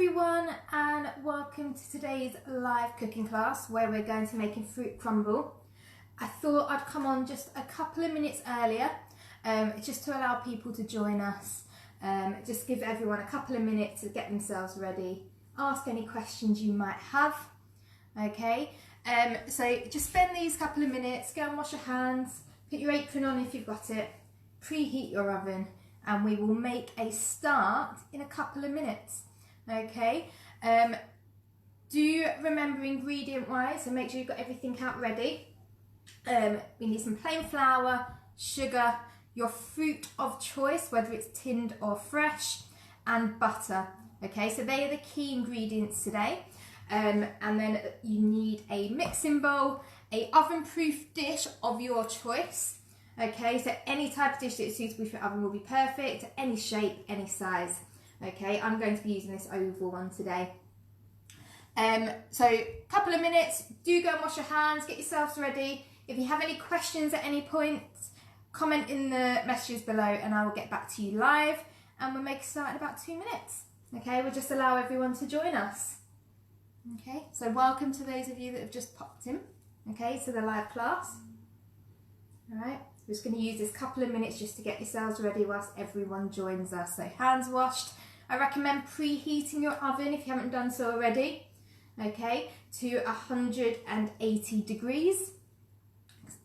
everyone, and welcome to today's live cooking class where we're going to make a fruit crumble. I thought I'd come on just a couple of minutes earlier just to allow people to join us, just give everyone a couple of minutes to get themselves ready, ask any questions you might have. Okay, so just spend these couple of minutes, go and wash your hands, put your apron on if you've got it, preheat your oven, and we will make a start in a couple of minutes. Okay, do remember ingredient wise, so make sure you've got everything out ready. We need some plain flour, sugar, your fruit of choice, whether it's tinned or fresh, and butter. Okay, so they are the key ingredients today. And then you need a mixing bowl, a oven proof dish of your choice. Okay, so any type of dish that is suitable for your oven will be perfect, any shape, any size. Okay, I'm going to be using this oval one today. So a couple of minutes, do go and wash your hands, get yourselves ready. If you have any questions at any point, comment in the messages below and I will get back to you live, and we'll make a start in about 2 minutes. Okay, we'll just allow everyone to join us. Okay, so welcome to those of you that have just popped in, okay, to the live class. All right, we're just going to use this couple of minutes just to get yourselves ready whilst everyone joins us. So hands washed. I recommend preheating your oven if you haven't done so already, okay, to 180 degrees.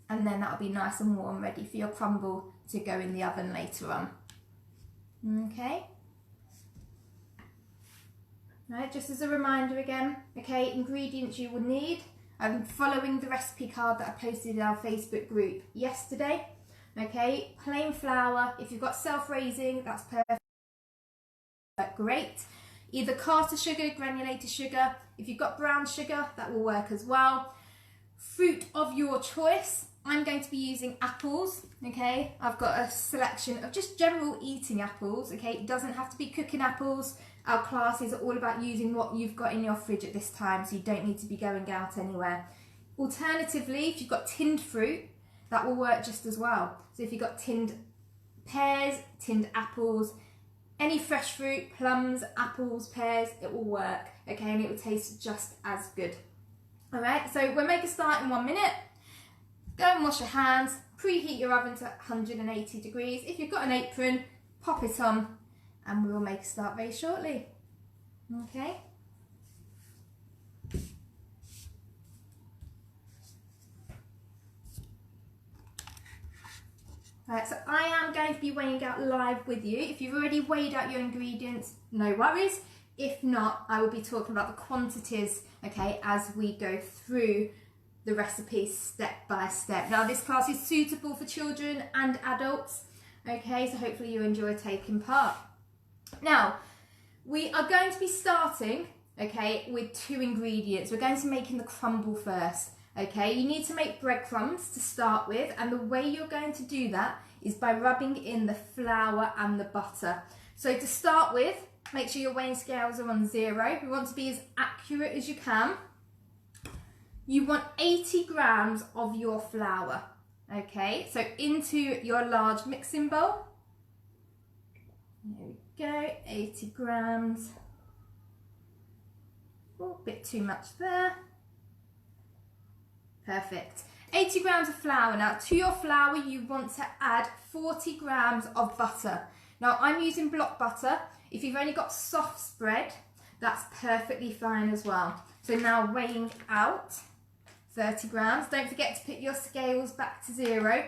And then that'll be nice and warm, ready for your crumble to go in the oven later on. Okay. Right, just as a reminder again, okay, ingredients you will need. I'm following the recipe card that I posted in our Facebook group yesterday. Okay, plain flour. If you've got self-raising, that's perfect. Great. Either caster sugar, granulated sugar. If you've got brown sugar, that will work as well. Fruit of your choice. I'm going to be using apples. Okay, I've got a selection of just general eating apples. Okay, it doesn't have to be cooking apples. Our classes are all about using what you've got in your fridge at this time, so you don't need to be going out anywhere. Alternatively, if you've got tinned fruit, that will work just as well. So if you've got tinned pears, tinned apples, any fresh fruit, plums, apples, pears, it will work, okay, and it will taste just as good. All right, so we'll make a start in 1 minute. Go and wash your hands, preheat your oven to 180 degrees. If you've got an apron, pop it on, and we will make a start very shortly. Okay. Right, so I am going to be weighing out live with you. If you've already weighed out your ingredients, no worries. If not, I will be talking about the quantities, okay, as we go through the recipe step by step. Now, this class is suitable for children and adults, okay, so hopefully you enjoy taking part. Now, we are going to be starting, okay, with 2 ingredients. We're going to be making the crumble first. Okay, you need to make breadcrumbs to start with, and the way you're going to do that is by rubbing in the flour and the butter. So to start with, make sure your weighing scales are on 0. You want to be as accurate as you can. You want 80 grams of your flour. Okay, so into your large mixing bowl. There we go, 80 grams. Oh, a bit too much there. Perfect. 80 grams of flour. Now, to your flour, you want to add 40 grams of butter. Now, I'm using block butter. If you've only got soft spread, that's perfectly fine as well. So now weighing out 30 grams. Don't forget to put your scales back to 0.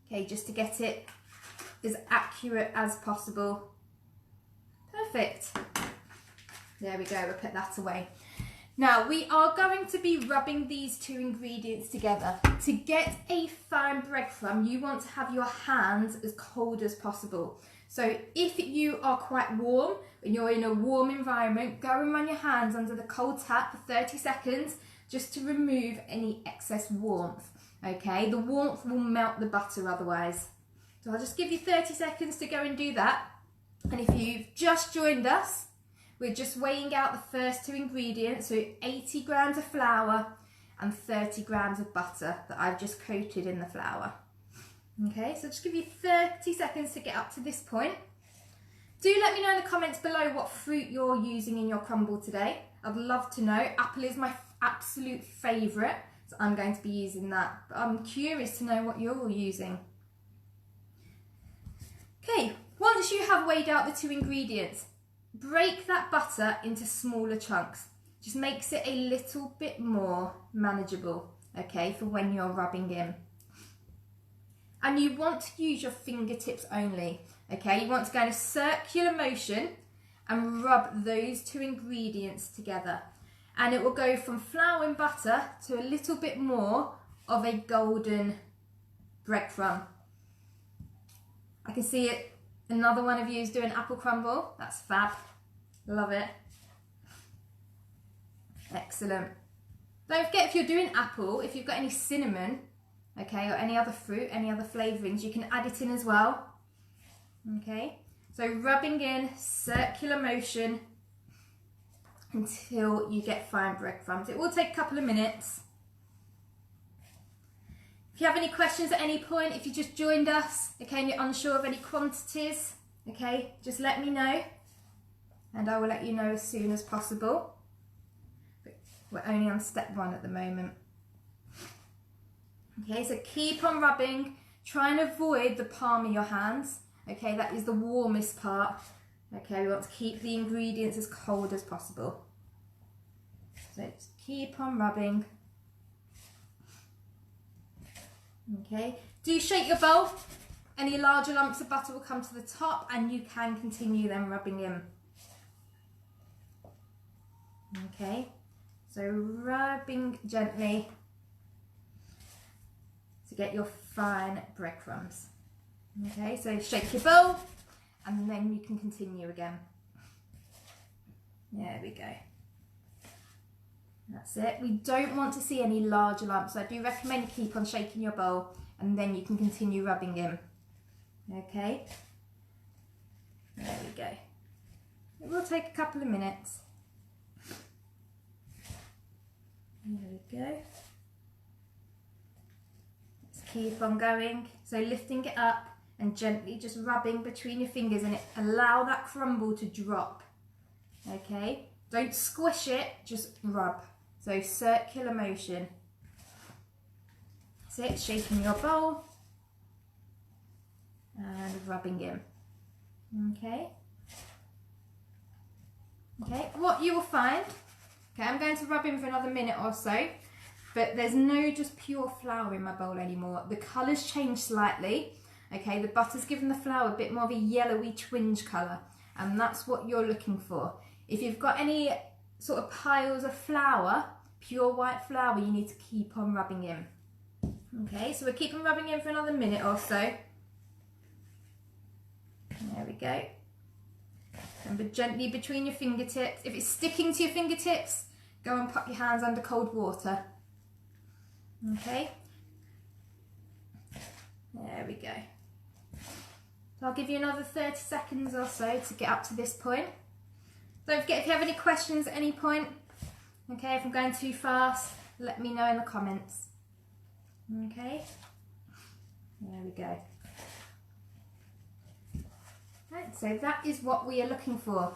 Okay, just to get it as accurate as possible. Perfect. There we go, we'll put that away. Now, we are going to be rubbing these 2 ingredients together. To get a fine breadcrumb, you want to have your hands as cold as possible. So if you are quite warm and you're in a warm environment, go and run your hands under the cold tap for 30 seconds just to remove any excess warmth. Okay, the warmth will melt the butter otherwise. So I'll just give you 30 seconds to go and do that. And if you've just joined us, we're just weighing out the first 2 ingredients, so 80 grams of flour and 30 grams of butter that I've just coated in the flour. Okay, so just give you 30 seconds to get up to this point. Do let me know in the comments below what fruit you're using in your crumble today. I'd love to know. Apple is my absolute favourite, so I'm going to be using that. But I'm curious to know what you're all using. Okay, once you have weighed out the 2 ingredients, break that butter into smaller chunks. Just makes it a little bit more manageable, okay, for when you're rubbing in. And you want to use your fingertips only, okay? You want to go in a circular motion and rub those 2 ingredients together. And it will go from flour and butter to a little bit more of a golden breadcrumb. I can see it. Another one of you is doing apple crumble. That's fab. Love it. Excellent. Don't forget, if you're doing apple, if you've got any cinnamon, okay, or any other fruit, any other flavourings, you can add it in as well. Okay, so rubbing in circular motion until you get fine breadcrumbs. It will take a couple of minutes. If you have any questions at any point, if you just joined us, okay, and you're unsure of any quantities, okay, just let me know and I will let you know as soon as possible. But we're only on step 1 at the moment. Okay, so keep on rubbing, try and avoid the palm of your hands, okay, that is the warmest part. Okay, we want to keep the ingredients as cold as possible. So just keep on rubbing. Okay, do shake your bowl. Any larger lumps of butter will come to the top and you can continue then rubbing in. Okay, so rubbing gently to get your fine breadcrumbs. Okay, so shake your bowl and then you can continue again. There we go. That's it. We don't want to see any larger lumps, so I do recommend you keep on shaking your bowl and then you can continue rubbing in. Okay, there we go. It will take a couple of minutes. There we go. Let's keep on going. So lifting it up and gently just rubbing between your fingers and allow that crumble to drop. Okay, don't squish it, just rub. So circular motion. That's it, shaking your bowl and rubbing in. Okay. Okay, what you will find, okay, I'm going to rub in for another minute or so, but there's no just pure flour in my bowl anymore. The colour's changed slightly. Okay, the butter's given the flour a bit more of a yellowy twinge colour, and that's what you're looking for. If you've got any sort of piles of flour, pure white flour, you need to keep on rubbing in. Okay, so we're keeping rubbing in for another minute or so. There we go. And gently between your fingertips. If it's sticking to your fingertips, go and pop your hands under cold water. Okay. There we go. So I'll give you another 30 seconds or so to get up to this point. Don't forget, if you have any questions at any point, okay, if I'm going too fast, let me know in the comments. Okay. There we go. Right, so that is what we are looking for.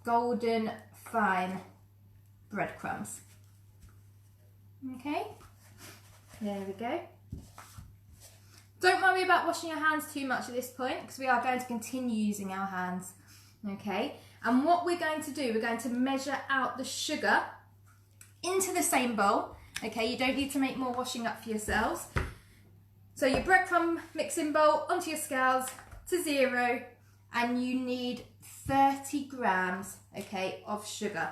Golden fine breadcrumbs. Okay, there we go. Don't worry about washing your hands too much at this point because we are going to continue using our hands. Okay, and what we're going to do, we're going to measure out the sugar into the same bowl. Okay, you don't need to make more washing up for yourselves. So your breadcrumb mixing bowl onto your scales to 0. And you need 30 grams, okay, of sugar.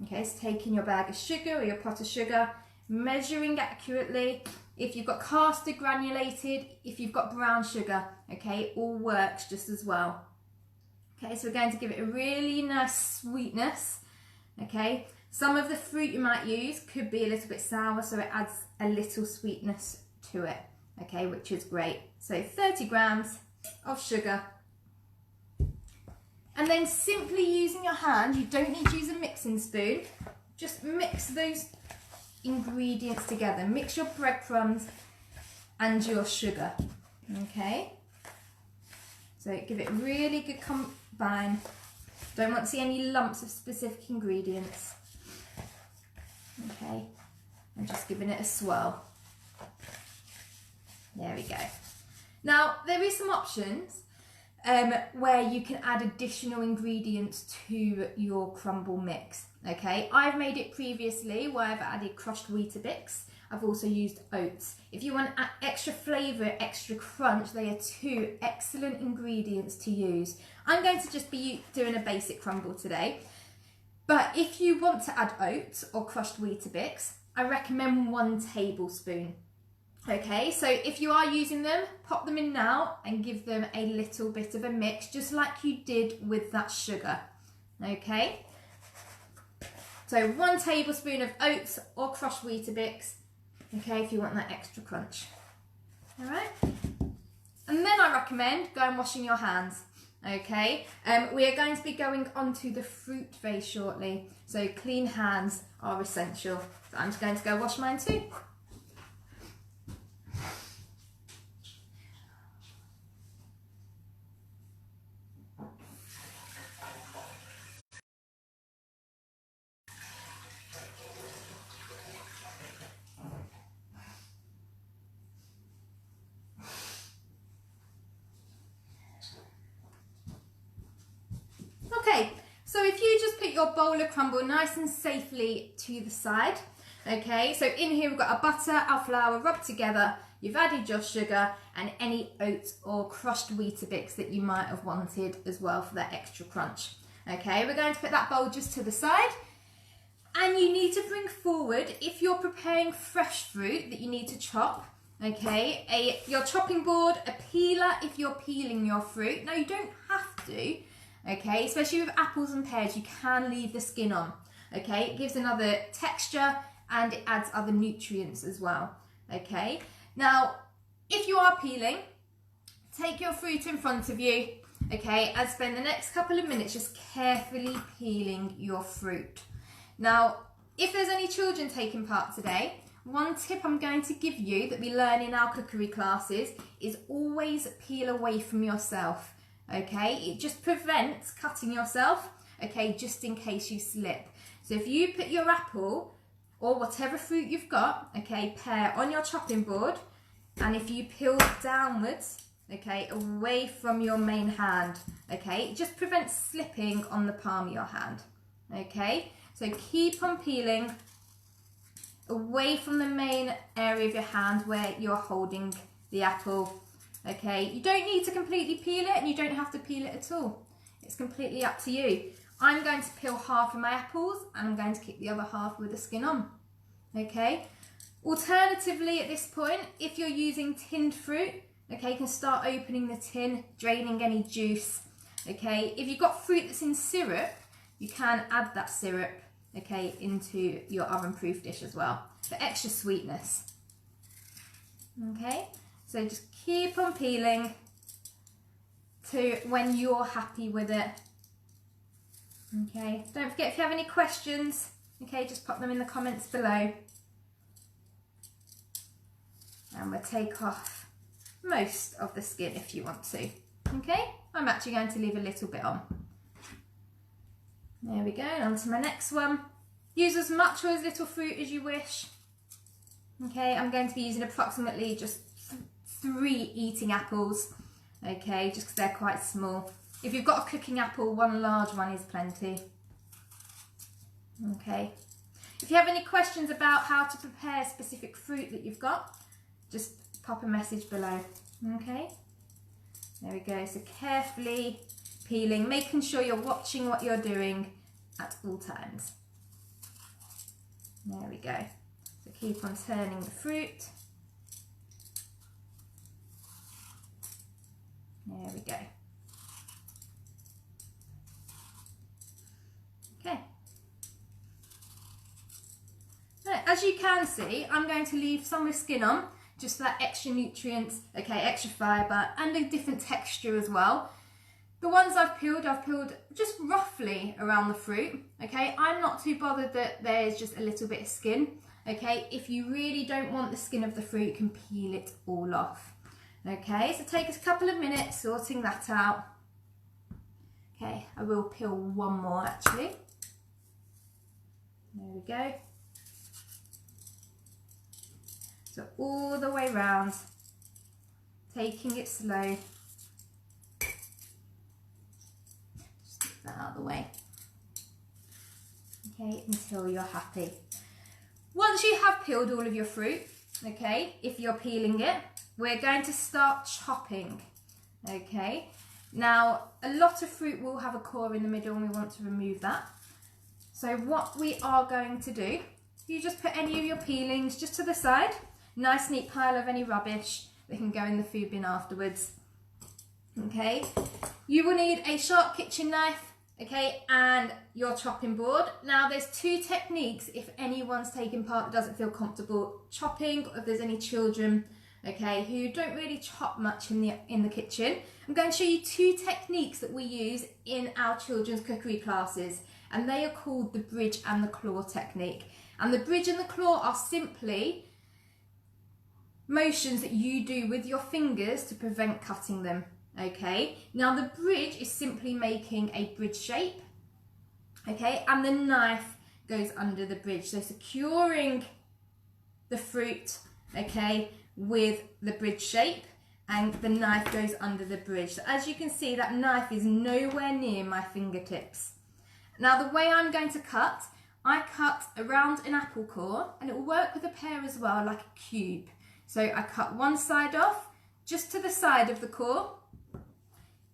Okay, so taking your bag of sugar or your pot of sugar, measuring accurately. If you've got caster granulated, if you've got brown sugar, okay, all works just as well. Okay, so we're going to give it a really nice sweetness, okay. Some of the fruit you might use could be a little bit sour, so it adds a little sweetness to it, okay, which is great. So 30 grams of sugar. And then simply using your hand, you don't need to use a mixing spoon, just mix those ingredients together. Mix your breadcrumbs and your sugar, okay? So give it really good Fine. Don't want to see any lumps of specific ingredients. Okay, I'm just giving it a swirl. There we go. Now, there is some options where you can add additional ingredients to your crumble mix. Okay, I've made it previously where I've added crushed Weetabix. I've also used oats. If you want extra flavour, extra crunch, they are two excellent ingredients to use. I'm going to just be doing a basic crumble today. But if you want to add oats or crushed Weetabix, I recommend 1 tablespoon. Okay, so if you are using them, pop them in now and give them a little bit of a mix, just like you did with that sugar. Okay, so 1 tablespoon of oats or crushed Weetabix. Okay, if you want that extra crunch. All right, and then I recommend go and washing your hands. Okay, we are going to be going on to the fruit very shortly, so clean hands are essential. So I'm just going to go wash mine too. Okay, so if you just put your bowl of crumble nice and safely to the side, okay, so in here we've got our butter, our flour rubbed together, you've added your sugar and any oats or crushed Weetabix that you might have wanted as well for that extra crunch. Okay, we're going to put that bowl just to the side, and you need to bring forward, if you're preparing fresh fruit that you need to chop, okay, your chopping board, a peeler if you're peeling your fruit. Now you don't have to. Okay, especially with apples and pears, you can leave the skin on. Okay, it gives another texture and it adds other nutrients as well. Okay, now if you are peeling, take your fruit in front of you, okay, and spend the next couple of minutes just carefully peeling your fruit. Now, if there's any children taking part today, one tip I'm going to give you that we learn in our cookery classes is always peel away from yourself. Okay, it just prevents cutting yourself, okay, just in case you slip. So if you put your apple or whatever fruit you've got, okay, pear on your chopping board, and if you peel downwards, okay, away from your main hand, okay, it just prevents slipping on the palm of your hand, okay. So keep on peeling away from the main area of your hand where you're holding the apple. Okay, you don't need to completely peel it and you don't have to peel it at all. It's completely up to you. I'm going to peel half of my apples and I'm going to keep the other half with the skin on. Okay, alternatively at this point, if you're using tinned fruit, okay, you can start opening the tin, draining any juice. Okay, if you've got fruit that's in syrup, you can add that syrup, okay, into your oven-proof dish as well for extra sweetness. Okay. So just keep on peeling to when you're happy with it. Okay, don't forget if you have any questions, okay, just pop them in the comments below. And we'll take off most of the skin if you want to. Okay, I'm actually going to leave a little bit on. There we go, on to my next one. Use as much or as little fruit as you wish. Okay, I'm going to be using approximately just 3 eating apples, okay, just because they're quite small. If you've got a cooking apple, 1 large one is plenty. Okay, if you have any questions about how to prepare specific fruit that you've got, just pop a message below. Okay, there we go. So carefully peeling, making sure you're watching what you're doing at all times. There we go. So keep on turning the fruit. There we go. Okay. Now, as you can see, I'm going to leave some with skin on, just for that extra nutrients, okay, extra fibre, and a different texture as well. The ones I've peeled just roughly around the fruit, okay. I'm not too bothered that there's just a little bit of skin, okay. If you really don't want the skin of the fruit, you can peel it all off. Okay, so take us a couple of minutes sorting that out. Okay, I will peel one more actually. There we go. So all the way round, taking it slow. Just get that out of the way. Okay, until you're happy. Once you have peeled all of your fruit, okay, if you're peeling it, we're going to start chopping, okay? Now, a lot of fruit will have a core in the middle and we want to remove that. So what we are going to do, you just put any of your peelings just to the side, nice neat pile of any rubbish that can go in the food bin afterwards, okay? You will need a sharp kitchen knife, okay, and your chopping board. Now there's two techniques if anyone's taking part that doesn't feel comfortable chopping, or if there's any children, okay, who don't really chop much in the kitchen. I'm going to show you two techniques that we use in our children's cookery classes, and they are called the bridge and the claw technique. And the bridge and the claw are simply motions that you do with your fingers to prevent cutting them. Okay, now the bridge is simply making a bridge shape, okay, and the knife goes under the bridge, so securing the fruit, okay, with the bridge shape, and the knife goes under the bridge. So as you can see, that knife is nowhere near my fingertips. Now the way I'm going to cut, I cut around an apple core, and it will work with a pear as well, like a cube. So I cut one side off, just to the side of the core,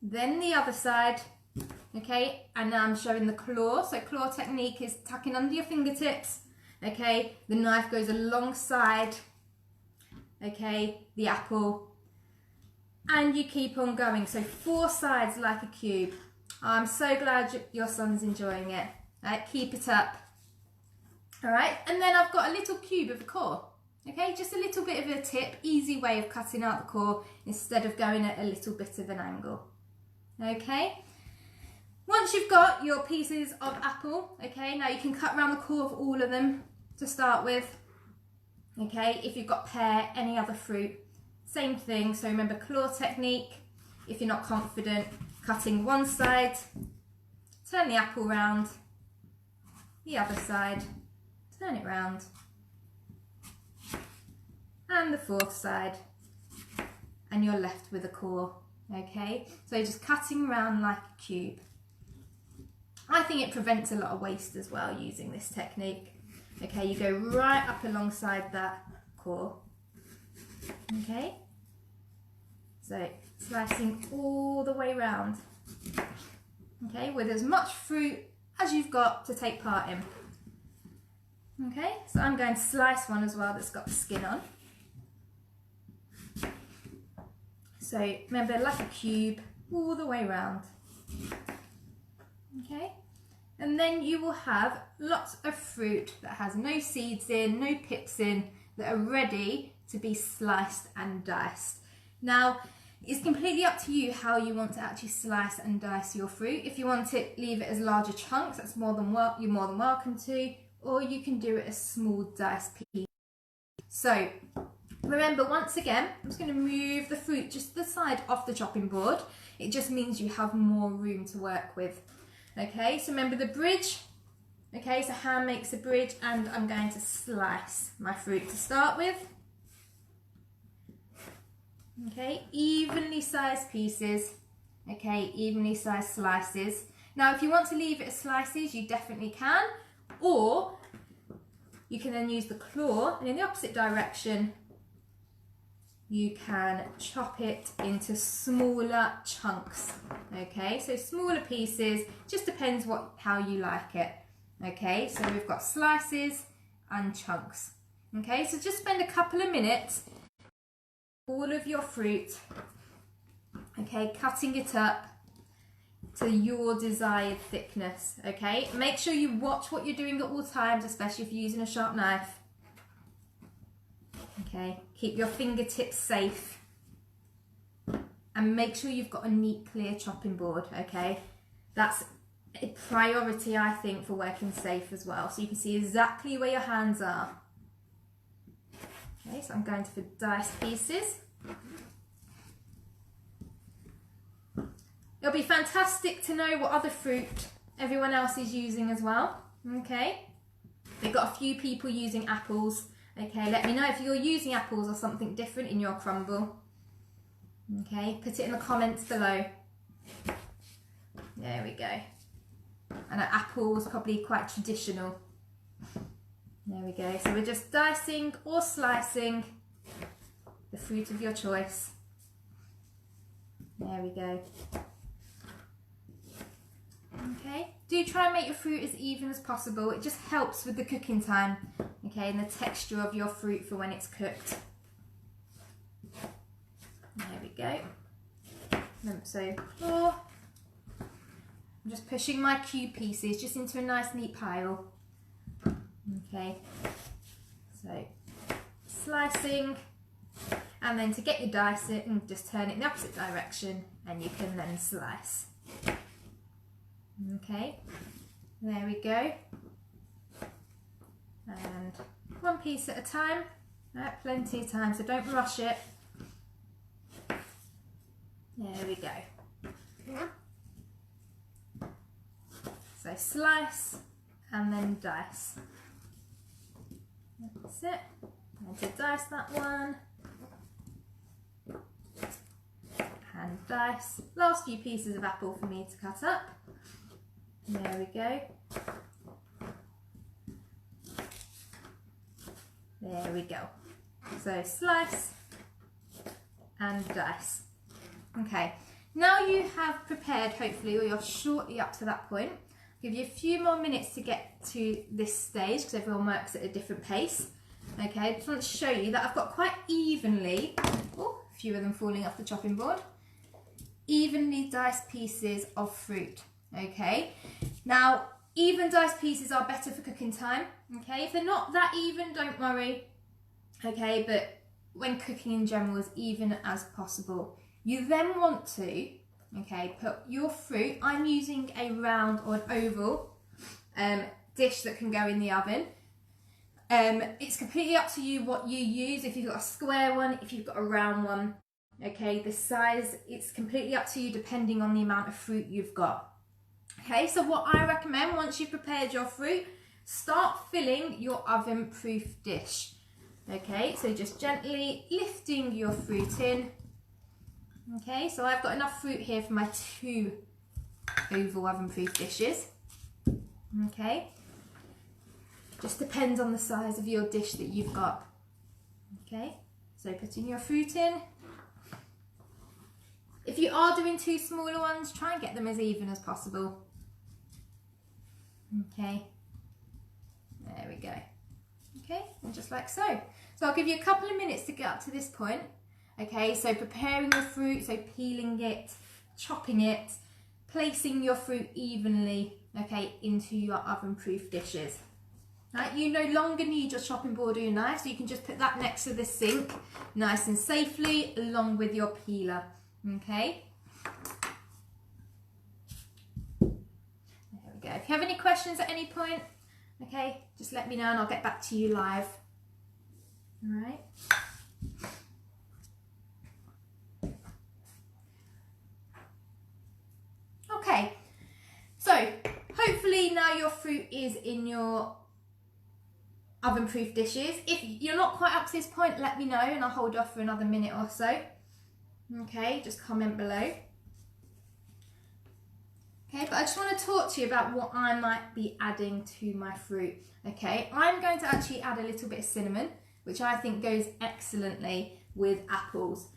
then the other side, okay, and now I'm showing the claw. So claw technique is tucking under your fingertips, okay, the knife goes alongside, okay, the apple, and you keep on going. So 4 sides like a cube. I'm so glad your son's enjoying it. All right, keep it up. All right, and then I've got a little cube of the core. Okay, just a little bit of a tip, easy way of cutting out the core instead of going at a little bit of an angle. Okay, once you've got your pieces of apple, okay, now you can cut around the core of all of them to start with. Okay, if you've got pear, any other fruit, same thing. So remember, claw technique. If you're not confident, cutting one side, turn the apple round, the other side, turn it round, and the 4th side, and you're left with a core. Okay, so just cutting around like a cube. I think it prevents a lot of waste as well using this technique. Okay, you go right up alongside that core. Okay, so slicing all the way round. Okay, with as much fruit as you've got to take part in. Okay, so I'm going to slice one as well that's got the skin on. So remember, like a cube, all the way round. Okay, and then you will have lots of fruit that has no seeds in, no pips in, that are ready to be sliced and diced. Now, it's completely up to you how you want to actually slice and dice your fruit. If you want to leave it as larger chunks, that's you're more than welcome to, or you can do it as small diced pieces. So remember, once again, I'm just going to move the fruit just to the side off the chopping board. It just means you have more room to work with. Okay, so remember the bridge. Okay, so hand makes a bridge, and I'm going to slice my fruit to start with. Okay, evenly sized pieces. Okay, evenly sized slices. Now, if you want to leave it as slices, you definitely can, or you can then use the claw, and in the opposite direction, you can chop it into smaller chunks. Okay, so smaller pieces, just depends how you like it. Okay, so we've got slices and chunks. Okay, so just spend a couple of minutes, all of your fruit, okay, cutting it up to your desired thickness. Okay, make sure you watch what you're doing at all times, especially if you're using a sharp knife. Okay, keep your fingertips safe, and make sure you've got a neat, clear chopping board. Okay, that's a priority, I think, for working safe as well, so you can see exactly where your hands are. Okay, so I'm going for diced pieces. It'll be fantastic to know what other fruit everyone else is using as well. Okay, we've got a few people using apples. Okay, let me know if you're using apples or something different in your crumble. Okay, put it in the comments below. There we go. And an apple is probably quite traditional. There we go. So we're just dicing or slicing the fruit of your choice. There we go. Okay, do try and make your fruit as even as possible. It just helps with the cooking time, okay, and the texture of your fruit for when it's cooked. There we go. So flour. I'm just pushing my cube pieces just into a nice neat pile. Okay, so slicing, and then to get your dicing, just turn it in the opposite direction and you can then slice. Okay, there we go. And one piece at a time, plenty of time, so don't rush it. There we go. So slice and then dice. That's it. And to dice that one. And dice. Last few pieces of apple for me to cut up. There we go. There we go. So slice and dice. Okay, now you have prepared, hopefully, or you're shortly up to that point. I'll give you a few more minutes to get to this stage because everyone works at a different pace. Okay, I just want to show you that I've got quite evenly, oh, a few of them falling off the chopping board, evenly diced pieces of fruit. Okay, now even diced pieces are better for cooking time. Okay, if they're not that even, don't worry. Okay, but when cooking in general, as even as possible. You then want to, okay, put your fruit, I'm using a round or an oval dish that can go in the oven. It's completely up to you what you use, if you've got a square one, if you've got a round one, okay, the size, it's completely up to you depending on the amount of fruit you've got. Okay, so what I recommend, once you've prepared your fruit, start filling your oven-proof dish. Okay, so just gently lifting your fruit in. Okay, so I've got enough fruit here for my 2 oval oven-proof dishes. Okay, just depends on the size of your dish that you've got. Okay, so putting your fruit in. If you are doing 2 smaller ones, try and get them as even as possible. Okay, there we go. Okay, and just like so. So I'll give you a couple of minutes to get up to this point. Okay, so preparing your fruit, so peeling it, chopping it, placing your fruit evenly, okay, into your oven-proof dishes. Right, you no longer need your chopping board or your knife, so you can just put that next to the sink, nice and safely, along with your peeler, okay? There we go. If you have any questions at any point, okay, just let me know and I'll get back to you live. All right. Okay, so hopefully now your fruit is in your oven-proof dishes. If you're not quite up to this point, let me know and I'll hold off for another minute or so. Okay, just comment below. Okay, but I just want to talk to you about what I might be adding to my fruit. Okay, I'm going to actually add a little bit of cinnamon, which I think goes excellently with apples.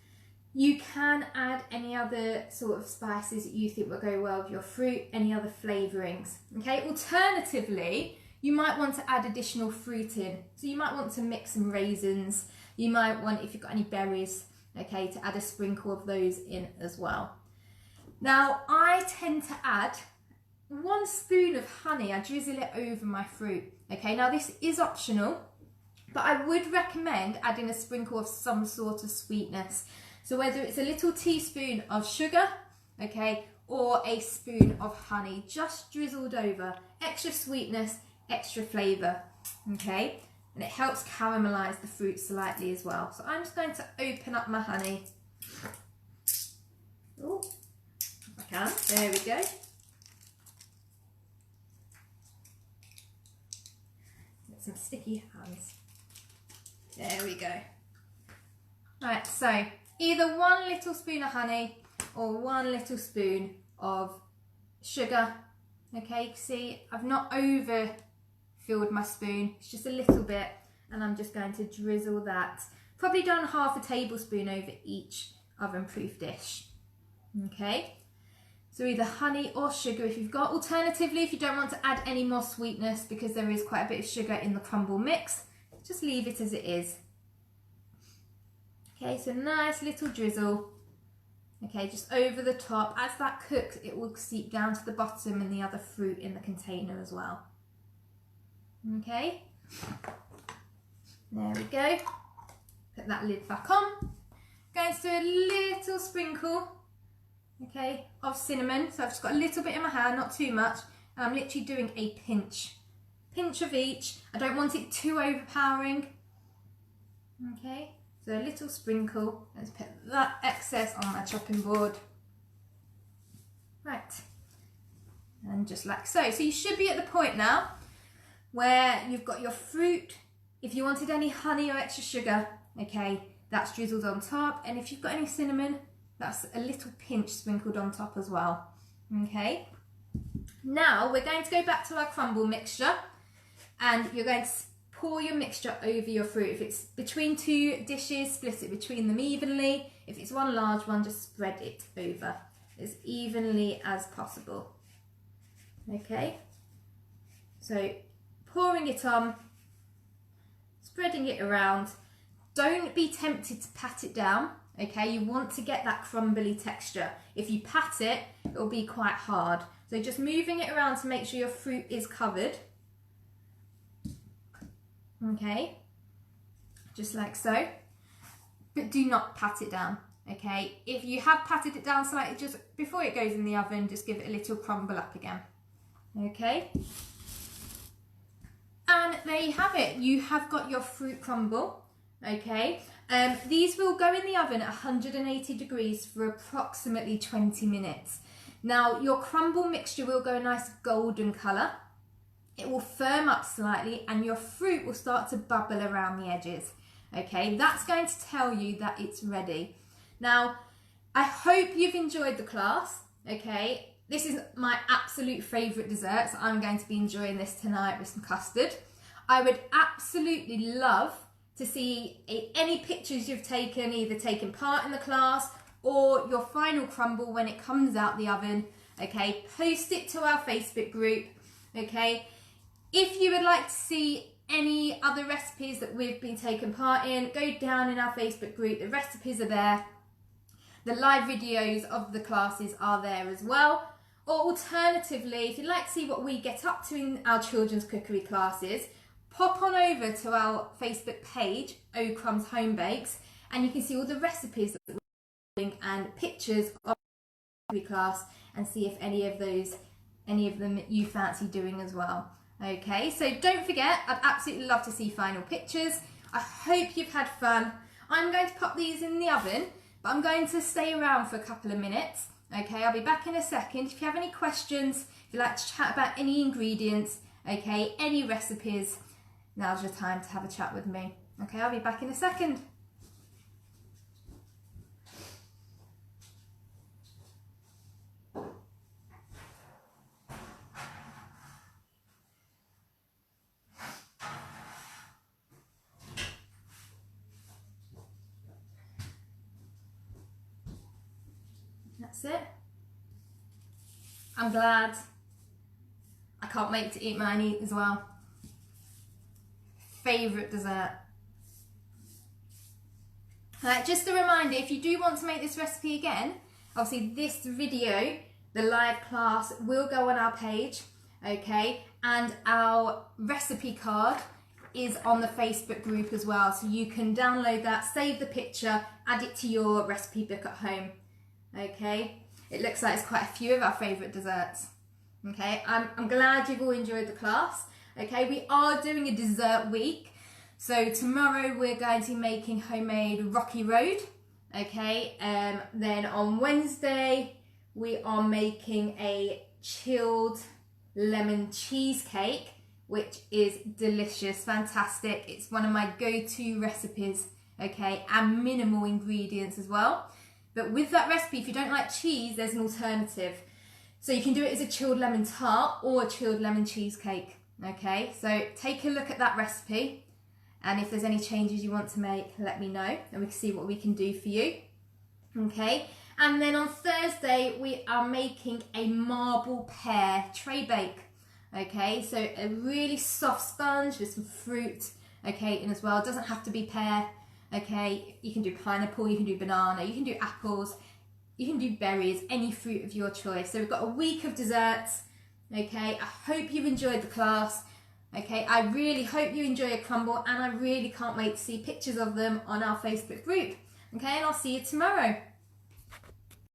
You can add any other sort of spices that you think will go well with your fruit, any other flavourings. Okay, alternatively, you might want to add additional fruit in. So you might want to mix some raisins. You might want, if you've got any berries, okay, to add a sprinkle of those in as well. Now, I tend to add 1 spoon of honey. I drizzle it over my fruit. Okay, now this is optional, but I would recommend adding a sprinkle of some sort of sweetness. So whether it's a little teaspoon of sugar, okay, or a spoon of honey, just drizzled over, extra sweetness, extra flavour, okay, and it helps caramelise the fruit slightly as well. So I'm just going to open up my honey. Oh, can. There we go. Get some sticky hands. There we go. Right, so either 1 little spoon of honey or 1 little spoon of sugar. Okay, see, I've not over filled my spoon, it's just a little bit, and I'm just going to drizzle that. Probably done half a tablespoon over each oven-proof dish. Okay, so either honey or sugar if you've got. Alternatively, if you don't want to add any more sweetness because there is quite a bit of sugar in the crumble mix, just leave it as it is. Okay, so nice little drizzle. Okay, just over the top. As that cooks, it will seep down to the bottom and the other fruit in the container as well. Okay, there we go. Put that lid back on. Going to do a little sprinkle, okay, of cinnamon. So I've just got a little bit in my hand, not too much. And I'm literally doing a pinch of each. I don't want it too overpowering. Okay. So a little sprinkle. Let's put that excess on my chopping board. Right, and just like so. So you should be at the point now where you've got your fruit. If you wanted any honey or extra sugar, okay, that's drizzled on top. And if you've got any cinnamon, that's a little pinch sprinkled on top as well. Okay, now we're going to go back to our crumble mixture, and you're going to pour your mixture over your fruit. If it's between 2 dishes, split it between them evenly. If it's 1 large one, just spread it over as evenly as possible. Okay, so pouring it on, spreading it around. Don't be tempted to pat it down, okay? You want to get that crumbly texture. If you pat it, it'll be quite hard. So just moving it around to make sure your fruit is covered. Okay, just like so, but do not pat it down, okay? If you have patted it down slightly just before it goes in the oven, just give it a little crumble up again, okay? And there you have it, you have got your fruit crumble, okay? These will go in the oven at 180 degrees for approximately 20 minutes. Now, your crumble mixture will go a nice golden colour. It will firm up slightly and your fruit will start to bubble around the edges. Okay, that's going to tell you that it's ready. Now, I hope you've enjoyed the class. Okay, this is my absolute favourite dessert, so I'm going to be enjoying this tonight with some custard. I would absolutely love to see any pictures you've taken, either taking part in the class or your final crumble when it comes out the oven. Okay, post it to our Facebook group. Okay. If you would like to see any other recipes that we've been taking part in, go down in our Facebook group. The recipes are there. The live videos of the classes are there as well. Or alternatively, if you'd like to see what we get up to in our children's cookery classes, pop on over to our Facebook page, O Crumbs Home Bakes, and you can see all the recipes that we're doing and pictures of the cookery class, and see if any of them you fancy doing as well. Okay, so don't forget, I'd absolutely love to see final pictures. I hope you've had fun. I'm going to pop these in the oven, but I'm going to stay around for a couple of minutes. Okay, I'll be back in a second. If you have any questions, if you'd like to chat about any ingredients, okay, any recipes, now's your time to have a chat with me. Okay, I'll be back in a second. That's it. I'm glad. I can't wait to eat mine as well. Favourite dessert. Just a reminder, if you do want to make this recipe again, obviously this video, the live class, will go on our page, okay? And our recipe card is on the Facebook group as well, so you can download that, save the picture, add it to your recipe book at home. Okay, it looks like it's quite a few of our favourite desserts. Okay, I'm glad you've all enjoyed the class. Okay, we are doing a dessert week. So tomorrow we're going to be making homemade Rocky Road. Okay, then on Wednesday we are making a chilled lemon cheesecake, which is delicious, fantastic. It's one of my go-to recipes, okay, and minimal ingredients as well. But with that recipe, if you don't like cheese, there's an alternative. So you can do it as a chilled lemon tart or a chilled lemon cheesecake, okay? So take a look at that recipe, and if there's any changes you want to make, let me know, and we can see what we can do for you, okay? And then on Thursday, we are making a marble pear tray bake, okay? So a really soft sponge with some fruit, okay, in as well. It doesn't have to be pear, okay? You can do pineapple, you can do banana, you can do apples, you can do berries, any fruit of your choice. So we've got a week of desserts, okay? I hope you've enjoyed the class, okay? I really hope you enjoy a crumble, and I really can't wait to see pictures of them on our Facebook group, okay? And I'll see you tomorrow.